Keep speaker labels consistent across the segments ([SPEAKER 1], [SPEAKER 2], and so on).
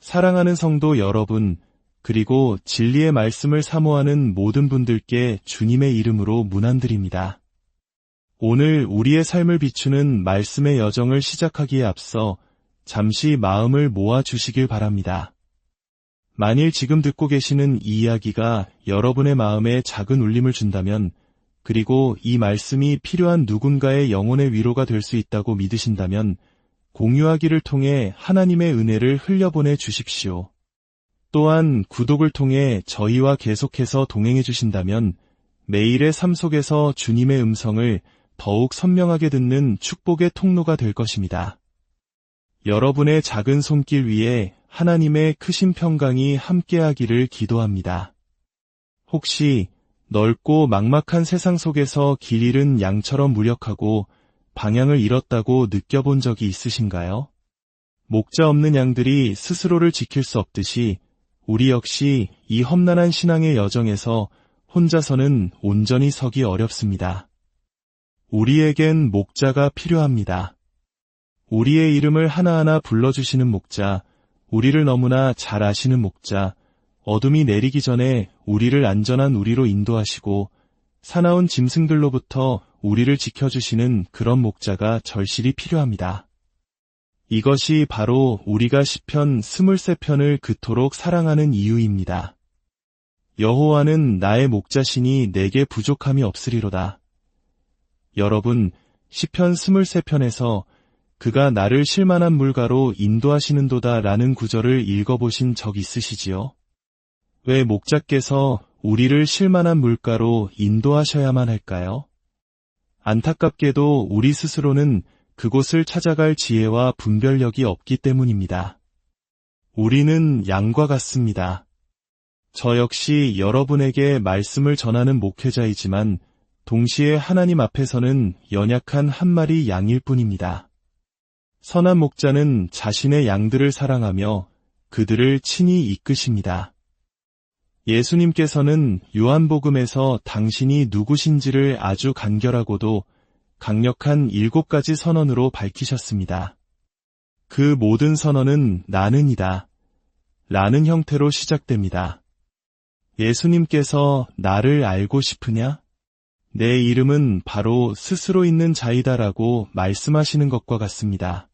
[SPEAKER 1] 사랑하는 성도 여러분, 그리고 진리의 말씀을 사모하는 모든 분들께 주님의 이름으로 문안드립니다. 오늘 우리의 삶을 비추는 말씀의 여정을 시작하기에 앞서 잠시 마음을 모아주시길 바랍니다. 만일 지금 듣고 계시는 이 이야기가 여러분의 마음에 작은 울림을 준다면, 그리고 이 말씀이 필요한 누군가의 영혼의 위로가 될 수 있다고 믿으신다면 공유하기를 통해 하나님의 은혜를 흘려보내 주십시오. 또한 구독을 통해 저희와 계속해서 동행해 주신다면 매일의 삶 속에서 주님의 음성을 더욱 선명하게 듣는 축복의 통로가 될 것입니다. 여러분의 작은 손길 위에 하나님의 크신 평강이 함께하기를 기도합니다. 혹시 넓고 막막한 세상 속에서 길 잃은 양처럼 무력하고 방향을 잃었다고 느껴본 적이 있으신가요? 목자 없는 양들이 스스로를 지킬 수 없듯이 우리 역시 이 험난한 신앙의 여정에서 혼자서는 온전히 서기 어렵습니다. 우리에겐 목자가 필요합니다. 우리의 이름을 하나하나 불러주시는 목자, 우리를 너무나 잘 아시는 목자, 어둠이 내리기 전에 우리를 안전한 우리로 인도하시고 사나운 짐승들로부터 우리를 지켜주시는 그런 목자가 절실히 필요합니다. 이것이 바로 우리가 시편 23편을 그토록 사랑하는 이유입니다. 여호와는 나의 목자시니 내게 부족함이 없으리로다. 여러분, 시편 23편에서 그가 나를 쉴만한 물가로 인도하시는도다 라는 구절을 읽어보신 적 있으시지요? 왜 목자께서 우리를 쉴만한 물가로 인도하셔야만 할까요? 안타깝게도 우리 스스로는 그곳을 찾아갈 지혜와 분별력이 없기 때문입니다. 우리는 양과 같습니다. 저 역시 여러분에게 말씀을 전하는 목회자이지만 동시에 하나님 앞에서는 연약한 한 마리 양일 뿐입니다. 선한 목자는 자신의 양들을 사랑하며 그들을 친히 이끄십니다. 예수님께서는 요한복음에서 당신이 누구신지를 아주 간결하고도 강력한 7가지 선언으로 밝히셨습니다. 그 모든 선언은 나는이다. 라는 형태로 시작됩니다. 예수님께서 나를 알고 싶으냐? 내 이름은 바로 스스로 있는 자이다라고 말씀하시는 것과 같습니다.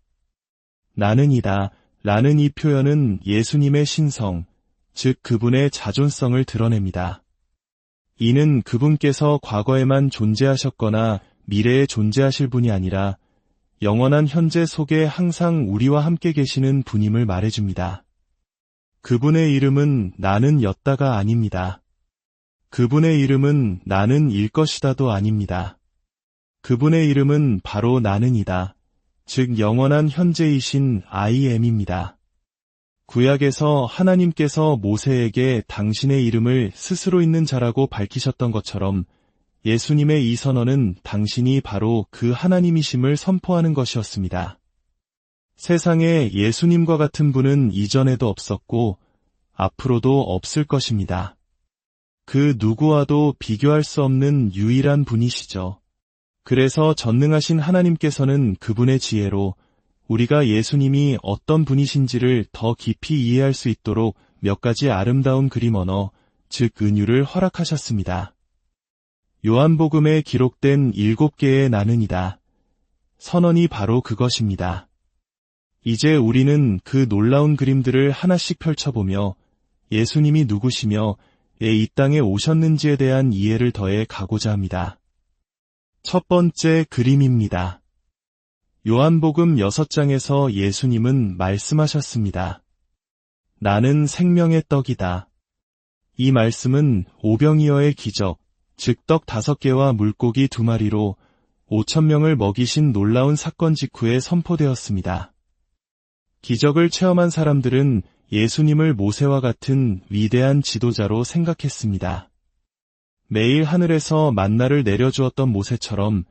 [SPEAKER 1] 나는이다. 라는 이 표현은 예수님의 신성, 즉 그분의 자존성을 드러냅니다. 이는 그분께서 과거에만 존재하셨거나 미래에 존재하실 분이 아니라 영원한 현재 속에 항상 우리와 함께 계시는 분임을 말해줍니다. 그분의 이름은 나는 였다가 아닙니다. 그분의 이름은 나는 일 것이다도 아닙니다. 그분의 이름은 바로 나는이다. 즉 영원한 현재이신 I am입니다. 구약에서 하나님께서 모세에게 당신의 이름을 스스로 있는 자라고 밝히셨던 것처럼 예수님의 이 선언은 당신이 바로 그 하나님이심을 선포하는 것이었습니다. 세상에 예수님과 같은 분은 이전에도 없었고 앞으로도 없을 것입니다. 그 누구와도 비교할 수 없는 유일한 분이시죠. 그래서 전능하신 하나님께서는 그분의 지혜로 우리가 예수님이 어떤 분이신지를 더 깊이 이해할 수 있도록 몇 가지 아름다운 그림 언어, 즉 은유를 허락하셨습니다. 요한복음에 기록된 7개의 나는이다. 선언이 바로 그것입니다. 이제 우리는 그 놀라운 그림들을 하나씩 펼쳐보며 예수님이 누구시며 왜 이 땅에 오셨는지에 대한 이해를 더해 가고자 합니다. 첫 번째 그림입니다. 요한복음 6장에서 예수님은 말씀하셨습니다. 나는 생명의 떡이다. 이 말씀은 오병이어의 기적, 즉 떡 5개와 물고기 2마리로 5,000명을 먹이신 놀라운 사건 직후에 선포되었습니다. 기적을 체험한 사람들은 예수님을 모세와 같은 위대한 지도자로 생각했습니다. 매일 하늘에서 만나를 내려주었던 모세처럼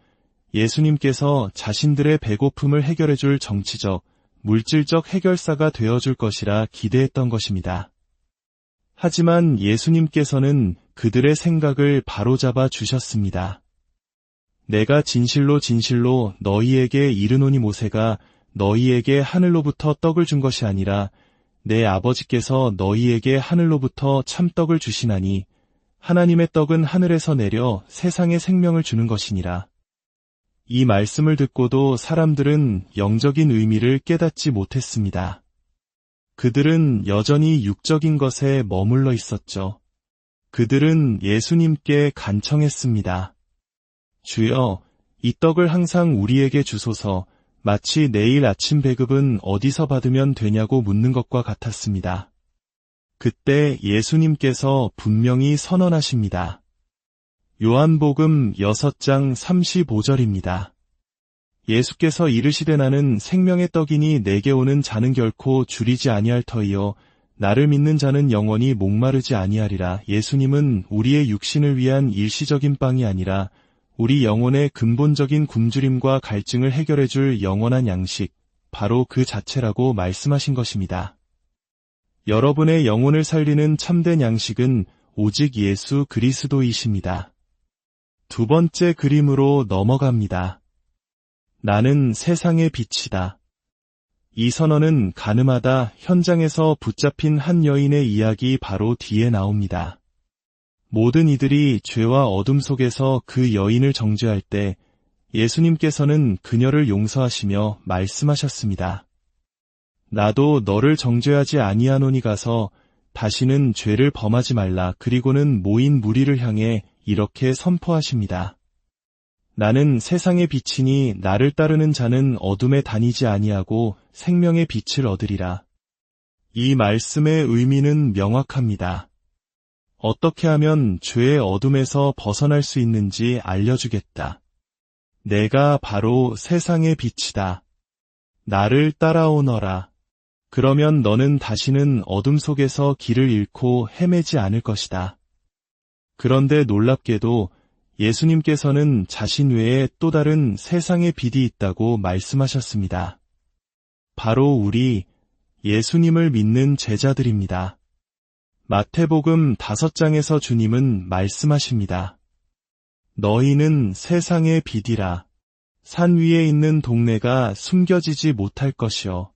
[SPEAKER 1] 예수님께서 자신들의 배고픔을 해결해줄 정치적, 물질적 해결사가 되어줄 것이라 기대했던 것입니다. 하지만 예수님께서는 그들의 생각을 바로잡아 주셨습니다. 내가 진실로 진실로 너희에게 이르노니 모세가 너희에게 하늘로부터 떡을 준 것이 아니라 내 아버지께서 너희에게 하늘로부터 참떡을 주시나니 하나님의 떡은 하늘에서 내려 세상에 생명을 주는 것이니라. 이 말씀을 듣고도 사람들은 영적인 의미를 깨닫지 못했습니다. 그들은 여전히 육적인 것에 머물러 있었죠. 그들은 예수님께 간청했습니다. 주여, 이 떡을 항상 우리에게 주소서. 마치 내일 아침 배급은 어디서 받으면 되냐고 묻는 것과 같았습니다. 그때 예수님께서 분명히 선언하십니다. 요한복음 6장 35절입니다. 예수께서 이르시되 나는 생명의 떡이니 내게 오는 자는 결코 줄이지 아니할 터이요 나를 믿는 자는 영원히 목마르지 아니하리라. 예수님은 우리의 육신을 위한 일시적인 빵이 아니라 우리 영혼의 근본적인 굶주림과 갈증을 해결해줄 영원한 양식, 바로 그 자체라고 말씀하신 것입니다. 여러분의 영혼을 살리는 참된 양식은 오직 예수 그리스도이십니다. 두 번째 그림으로 넘어갑니다. 나는 세상의 빛이다. 이 선언은 가늠하다 현장에서 붙잡힌 한 여인의 이야기 바로 뒤에 나옵니다. 모든 이들이 죄와 어둠 속에서 그 여인을 정죄할 때 예수님께서는 그녀를 용서하시며 말씀하셨습니다. 나도 너를 정죄하지 아니하노니 가서 다시는 죄를 범하지 말라. 그리고는 모인 무리를 향해 이렇게 선포하십니다. 나는 세상의 빛이니 나를 따르는 자는 어둠에 다니지 아니하고 생명의 빛을 얻으리라. 이 말씀의 의미는 명확합니다. 어떻게 하면 죄의 어둠에서 벗어날 수 있는지 알려주겠다. 내가 바로 세상의 빛이다. 나를 따라오너라. 그러면 너는 다시는 어둠 속에서 길을 잃고 헤매지 않을 것이다. 그런데 놀랍게도 예수님께서는 자신 외에 또 다른 세상의 빛이 있다고 말씀하셨습니다. 바로 우리 예수님을 믿는 제자들입니다. 마태복음 5장에서 주님은 말씀하십니다. 너희는 세상의 빛이라. 산 위에 있는 동네가 숨겨지지 못할 것이요.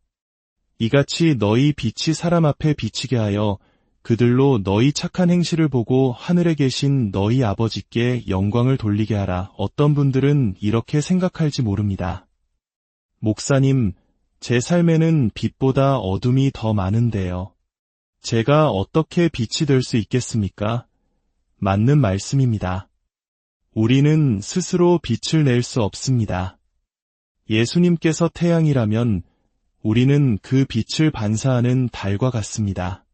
[SPEAKER 1] 이같이 너희 빛이 사람 앞에 비치게 하여 그들로 너희 착한 행실을 보고 하늘에 계신 너희 아버지께 영광을 돌리게 하라. 어떤 분들은 이렇게 생각할지 모릅니다. 목사님, 제 삶에는 빛보다 어둠이 더 많은데요. 제가 어떻게 빛이 될 수 있겠습니까? 맞는 말씀입니다. 우리는 스스로 빛을 낼 수 없습니다. 예수님께서 태양이라면 우리는 그 빛을 반사하는 달과 같습니다.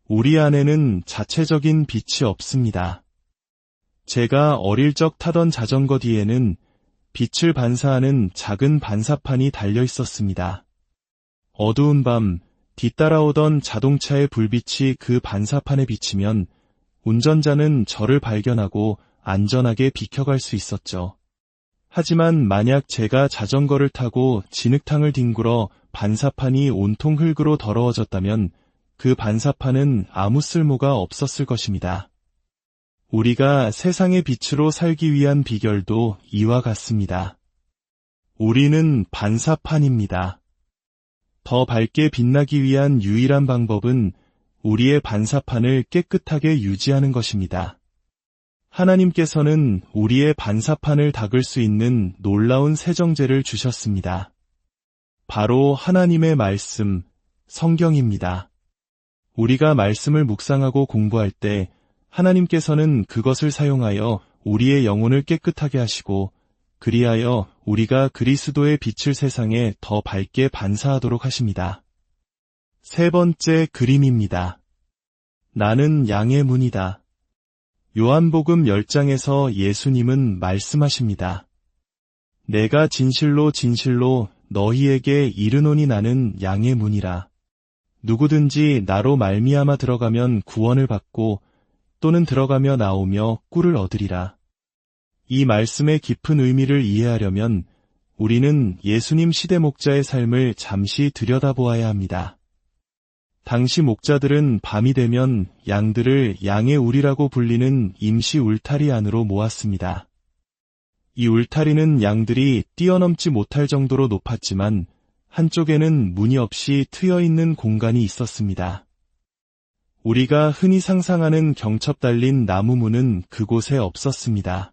[SPEAKER 1] 우리 안에는 자체적인 빛이 없습니다. 제가 어릴 적 타던 자전거 뒤에는 빛을 반사하는 작은 반사판이 달려 있었습니다. 어두운 밤, 뒤따라오던 자동차의 불빛이 그 반사판에 비치면 운전자는 저를 발견하고 안전하게 비켜갈 수 있었죠. 하지만 만약 제가 자전거를 타고 진흙탕을 뒹굴어 반사판이 온통 흙으로 더러워졌다면 그 반사판은 아무 쓸모가 없었을 것입니다. 우리가 세상의 빛으로 살기 위한 비결도 이와 같습니다. 우리는 반사판입니다. 더 밝게 빛나기 위한 유일한 방법은 우리의 반사판을 깨끗하게 유지하는 것입니다. 하나님께서는 우리의 반사판을 닦을 수 있는 놀라운 세정제를 주셨습니다. 바로 하나님의 말씀, 성경입니다. 우리가 말씀을 묵상하고 공부할 때 하나님께서는 그것을 사용하여 우리의 영혼을 깨끗하게 하시고 그리하여 우리가 그리스도의 빛을 세상에 더 밝게 반사하도록 하십니다. 세 번째 그림입니다. 나는 양의 문이다. 요한복음 10장에서 예수님은 말씀하십니다. 내가 진실로 진실로 너희에게 이르노니 나는 양의 문이라. 누구든지 나로 말미암아 들어가면 구원을 받고 또는 들어가며 나오며 꿀을 얻으리라. 이 말씀의 깊은 의미를 이해하려면 우리는 예수님 시대 목자의 삶을 잠시 들여다보아야 합니다. 당시 목자들은 밤이 되면 양들을 양의 울이라고 불리는 임시 울타리 안으로 모았습니다. 이 울타리는 양들이 뛰어넘지 못할 정도로 높았지만 한쪽에는 문이 없이 트여 있는 공간이 있었습니다. 우리가 흔히 상상하는 경첩 달린 나무문은 그곳에 없었습니다.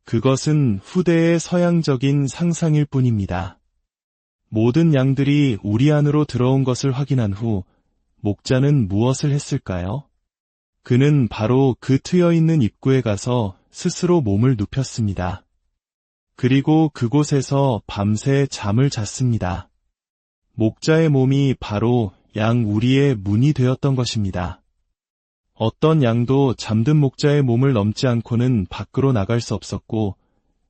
[SPEAKER 1] 그것은 후대의 서양적인 상상일 뿐입니다. 모든 양들이 우리 안으로 들어온 것을 확인한 후 목자는 무엇을 했을까요? 그는 바로 그 트여있는 입구에 가서 스스로 몸을 눕혔습니다. 그리고 그곳에서 밤새 잠을 잤습니다. 목자의 몸이 바로 양 우리의 문이 되었던 것입니다. 어떤 양도 잠든 목자의 몸을 넘지 않고는 밖으로 나갈 수 없었고,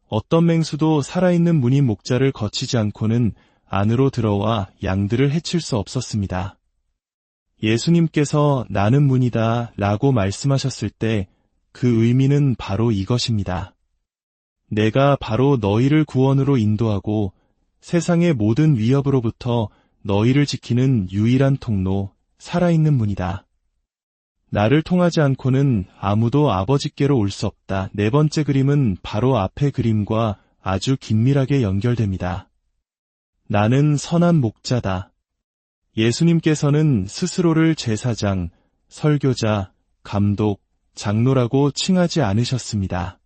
[SPEAKER 1] 어떤 맹수도 살아있는 문인 목자를 거치지 않고는 안으로 들어와 양들을 해칠 수 없었습니다. 예수님께서 나는 문이다 라고 말씀하셨을 때 그 의미는 바로 이것입니다. 내가 바로 너희를 구원으로 인도하고 세상의 모든 위협으로부터 너희를 지키는 유일한 통로, 살아있는 문이다. 나를 통하지 않고는 아무도 아버지께로 올 수 없다. 네 번째 그림은 바로 앞의 그림과 아주 긴밀하게 연결됩니다. 나는 선한 목자다. 예수님께서는 스스로를 제사장, 설교자, 감독, 장로라고 칭하지 않으셨습니다.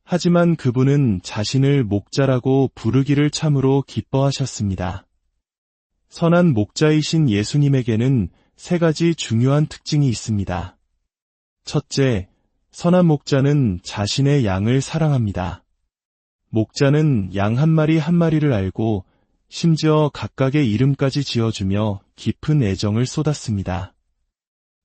[SPEAKER 1] 하지만 그분은 자신을 목자라고 부르기를 참으로 기뻐하셨습니다. 선한 목자이신 예수님에게는 세 가지 중요한 특징이 있습니다. 첫째, 선한 목자는 자신의 양을 사랑합니다. 목자는 양 한 마리 한 마리를 알고 심지어 각각의 이름까지 지어주며 깊은 애정을 쏟았습니다.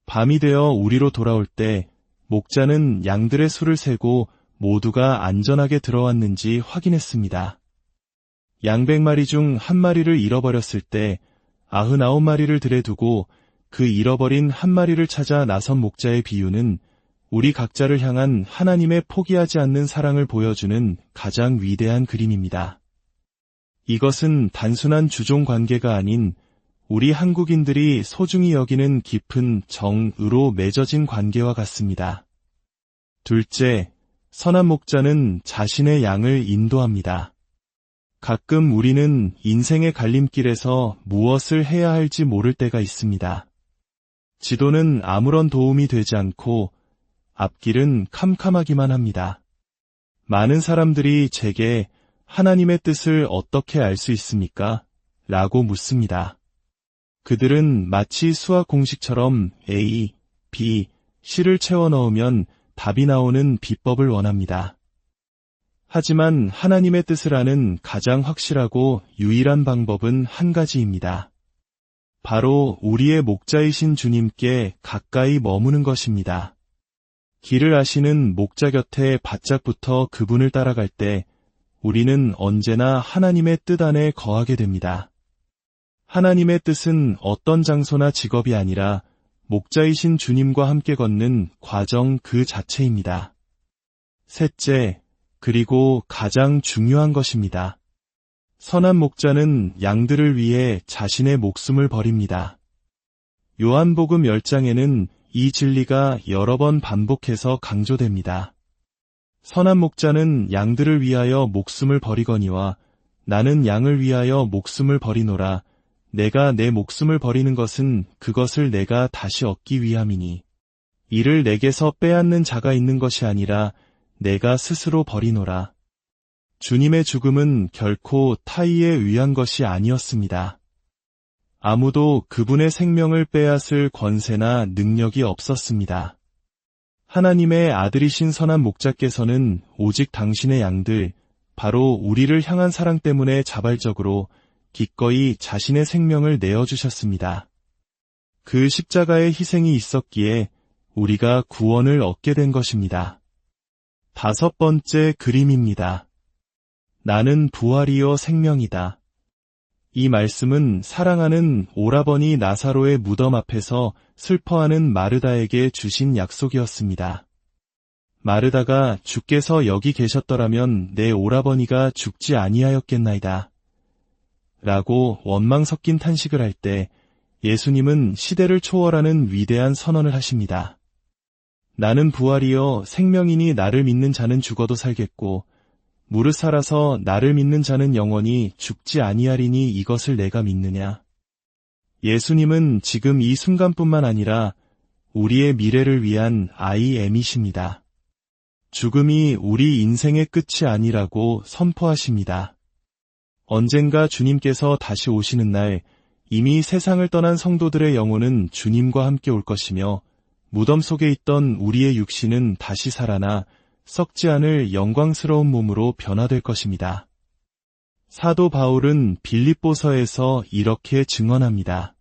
[SPEAKER 1] 밤이 되어 우리로 돌아올 때 목자는 양들의 수를 세고 모두가 안전하게 들어왔는지 확인했습니다. 양 100마리 중 한 마리를 잃어버렸을 때 99마리를 들에 두고 그 잃어버린 한 마리를 찾아 나선 목자의 비유는 우리 각자를 향한 하나님의 포기하지 않는 사랑을 보여주는 가장 위대한 그림입니다. 이것은 단순한 주종 관계가 아닌 우리 한국인들이 소중히 여기는 깊은 정으로 맺어진 관계와 같습니다. 둘째, 선한 목자는 자신의 양을 인도합니다. 가끔 우리는 인생의 갈림길에서 무엇을 해야 할지 모를 때가 있습니다. 지도는 아무런 도움이 되지 않고 앞길은 캄캄하기만 합니다. 많은 사람들이 제게 하나님의 뜻을 어떻게 알 수 있습니까? 라고 묻습니다. 그들은 마치 수학 공식처럼 A, B, C를 채워 넣으면 답이 나오는 비법을 원합니다. 하지만 하나님의 뜻을 아는 가장 확실하고 유일한 방법은 한 가지입니다. 바로 우리의 목자이신 주님께 가까이 머무는 것입니다. 길을 아시는 목자 곁에 바짝 붙어 그분을 따라갈 때 우리는 언제나 하나님의 뜻 안에 거하게 됩니다. 하나님의 뜻은 어떤 장소나 직업이 아니라 목자이신 주님과 함께 걷는 과정 그 자체입니다. 셋째, 그리고 가장 중요한 것입니다. 선한 목자는 양들을 위해 자신의 목숨을 버립니다. 요한복음 10장에는 이 진리가 여러 번 반복해서 강조됩니다. 선한 목자는 양들을 위하여 목숨을 버리거니와 나는 양을 위하여 목숨을 버리노라. 내가 내 목숨을 버리는 것은 그것을 내가 다시 얻기 위함이니 이를 내게서 빼앗는 자가 있는 것이 아니라 내가 스스로 버리노라. 주님의 죽음은 결코 타의에 의한 것이 아니었습니다. 아무도 그분의 생명을 빼앗을 권세나 능력이 없었습니다. 하나님의 아들이신 선한 목자께서는 오직 당신의 양들, 바로 우리를 향한 사랑 때문에 자발적으로 기꺼이 자신의 생명을 내어주셨습니다. 그 십자가의 희생이 있었기에 우리가 구원을 얻게 된 것입니다. 다섯 번째 그림입니다. 나는 부활이요 생명이다. 이 말씀은 사랑하는 오라버니 나사로의 무덤 앞에서 슬퍼하는 마르다에게 주신 약속이었습니다. 마르다가 주께서 여기 계셨더라면 내 오라버니가 죽지 아니하였겠나이다. 라고 원망 섞인 탄식을 할 때 예수님은 시대를 초월하는 위대한 선언을 하십니다. 나는 부활이요 생명이니 나를 믿는 자는 죽어도 살겠고 무릇 살아서 나를 믿는 자는 영원히 죽지 아니하리니 이것을 내가 믿느냐. 예수님은 지금 이 순간뿐만 아니라 우리의 미래를 위한 IM이십니다. 죽음이 우리 인생의 끝이 아니라고 선포하십니다. 언젠가 주님께서 다시 오시는 날 이미 세상을 떠난 성도들의 영혼은 주님과 함께 올 것이며 무덤 속에 있던 우리의 육신은 다시 살아나 썩지 않을 영광스러운 몸으로 변화될 것입니다. 사도 바울은 빌립보서에서 이렇게 증언합니다.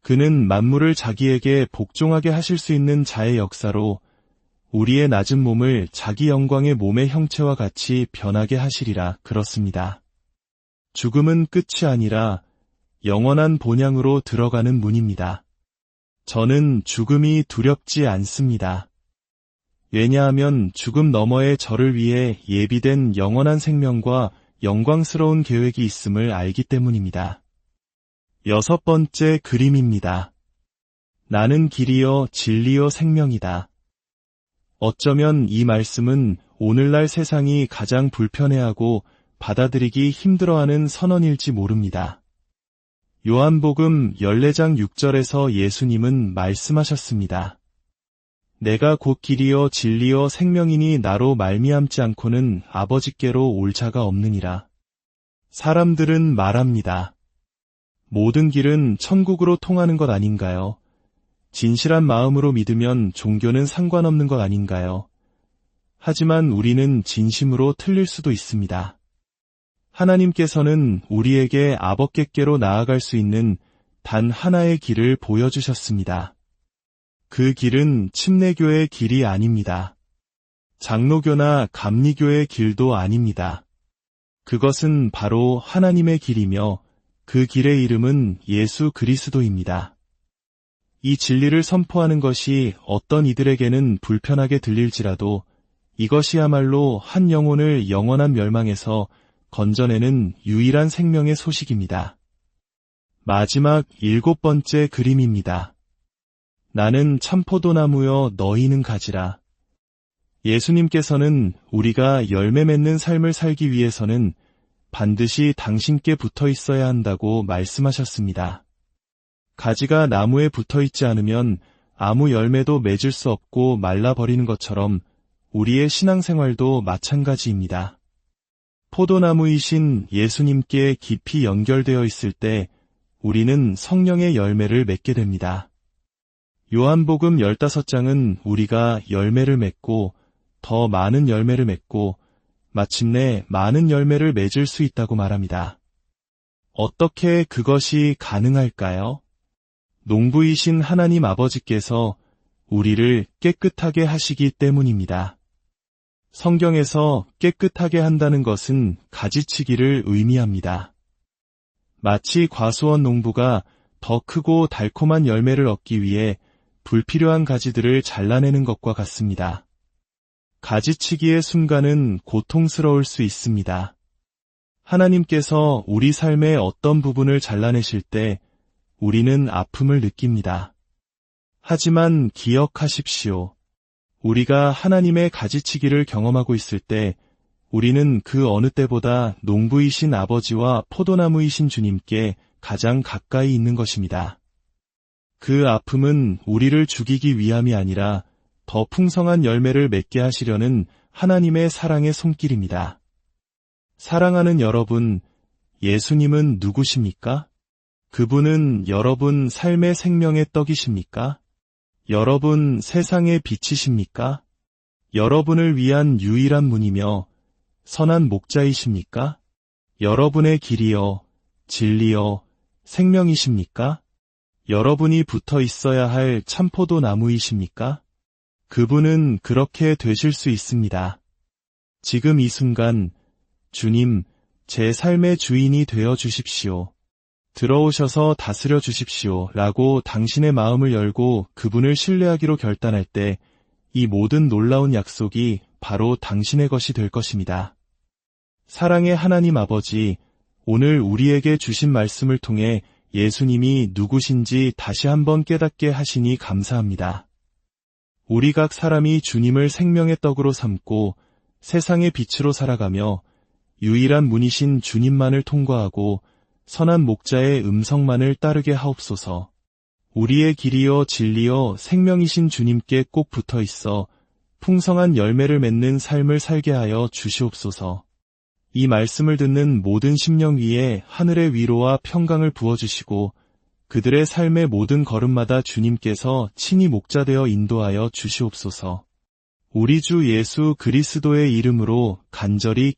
[SPEAKER 1] 그는 만물을 자기에게 복종하게 하실 수 있는 자의 역사로 우리의 낮은 몸을 자기 영광의 몸의 형체와 같이 변하게 하시리라. 그렇습니다. 죽음은 끝이 아니라 영원한 본향으로 들어가는 문입니다. 저는 죽음이 두렵지 않습니다. 왜냐하면 죽음 너머에 저를 위해 예비된 영원한 생명과 영광스러운 계획이 있음을 알기 때문입니다. 6번째 그림입니다. 나는 길이요 진리요 생명이다. 어쩌면 이 말씀은 오늘날 세상이 가장 불편해하고 받아들이기 힘들어하는 선언일지 모릅니다. 요한복음 14장 6절에서 예수님은 말씀하셨습니다. 내가 곧 길이요 진리요 생명이니 나로 말미암지 않고는 아버지께로 올 자가 없느니라. 사람들은 말합니다. 모든 길은 천국으로 통하는 것 아닌가요? 진실한 마음으로 믿으면 종교는 상관없는 것 아닌가요? 하지만 우리는 진심으로 틀릴 수도 있습니다. 하나님께서는 우리에게 아버께께로 나아갈 수 있는 단 하나의 길을 보여주셨습니다. 그 길은 침례교의 길이 아닙니다. 장로교나 감리교의 길도 아닙니다. 그것은 바로 하나님의 길이며 그 길의 이름은 예수 그리스도입니다. 이 진리를 선포하는 것이 어떤 이들에게는 불편하게 들릴지라도 이것이야말로 한 영혼을 영원한 멸망에서 건져내는 유일한 생명의 소식입니다. 마지막 7번째 그림입니다. 나는 참포도나무여 너희는 가지라. 예수님께서는 우리가 열매 맺는 삶을 살기 위해서는 반드시 당신께 붙어 있어야 한다고 말씀하셨습니다. 가지가 나무에 붙어 있지 않으면 아무 열매도 맺을 수 없고 말라버리는 것처럼 우리의 신앙생활도 마찬가지입니다. 포도나무이신 예수님께 깊이 연결되어 있을 때 우리는 성령의 열매를 맺게 됩니다. 요한복음 15장은 우리가 열매를 맺고 더 많은 열매를 맺고 마침내 많은 열매를 맺을 수 있다고 말합니다. 어떻게 그것이 가능할까요? 농부이신 하나님 아버지께서 우리를 깨끗하게 하시기 때문입니다. 성경에서 깨끗하게 한다는 것은 가지치기를 의미합니다. 마치 과수원 농부가 더 크고 달콤한 열매를 얻기 위해 불필요한 가지들을 잘라내는 것과 같습니다. 가지치기의 순간은 고통스러울 수 있습니다. 하나님께서 우리 삶의 어떤 부분을 잘라내실 때 우리는 아픔을 느낍니다. 하지만 기억하십시오. 우리가 하나님의 가지치기를 경험하고 있을 때 우리는 그 어느 때보다 농부이신 아버지와 포도나무이신 주님께 가장 가까이 있는 것입니다. 그 아픔은 우리를 죽이기 위함이 아니라 더 풍성한 열매를 맺게 하시려는 하나님의 사랑의 손길입니다. 사랑하는 여러분, 예수님은 누구십니까? 그분은 여러분 삶의 생명의 떡이십니까? 여러분 세상의 빛이십니까? 여러분을 위한 유일한 문이며 선한 목자이십니까? 여러분의 길이요, 진리요, 생명이십니까? 여러분이 붙어 있어야 할 참포도 나무이십니까? 그분은 그렇게 되실 수 있습니다. 지금 이 순간, 주님, 제 삶의 주인이 되어 주십시오. 들어오셔서 다스려 주십시오. 라고 당신의 마음을 열고 그분을 신뢰하기로 결단할 때 이 모든 놀라운 약속이 바로 당신의 것이 될 것입니다. 사랑의 하나님 아버지, 오늘 우리에게 주신 말씀을 통해 예수님이 누구신지 다시 한번 깨닫게 하시니 감사합니다. 우리 각 사람이 주님을 생명의 떡으로 삼고 세상의 빛으로 살아가며 유일한 문이신 주님만을 통과하고 선한 목자의 음성만을 따르게 하옵소서. 우리의 길이여 진리여 생명이신 주님께 꼭 붙어 있어 풍성한 열매를 맺는 삶을 살게 하여 주시옵소서. 이 말씀을 듣는 모든 심령 위에 하늘의 위로와 평강을 부어주시고 그들의 삶의 모든 걸음마다 주님께서 친히 목자되어 인도하여 주시옵소서. 우리 주 예수 그리스도의 이름으로 간절히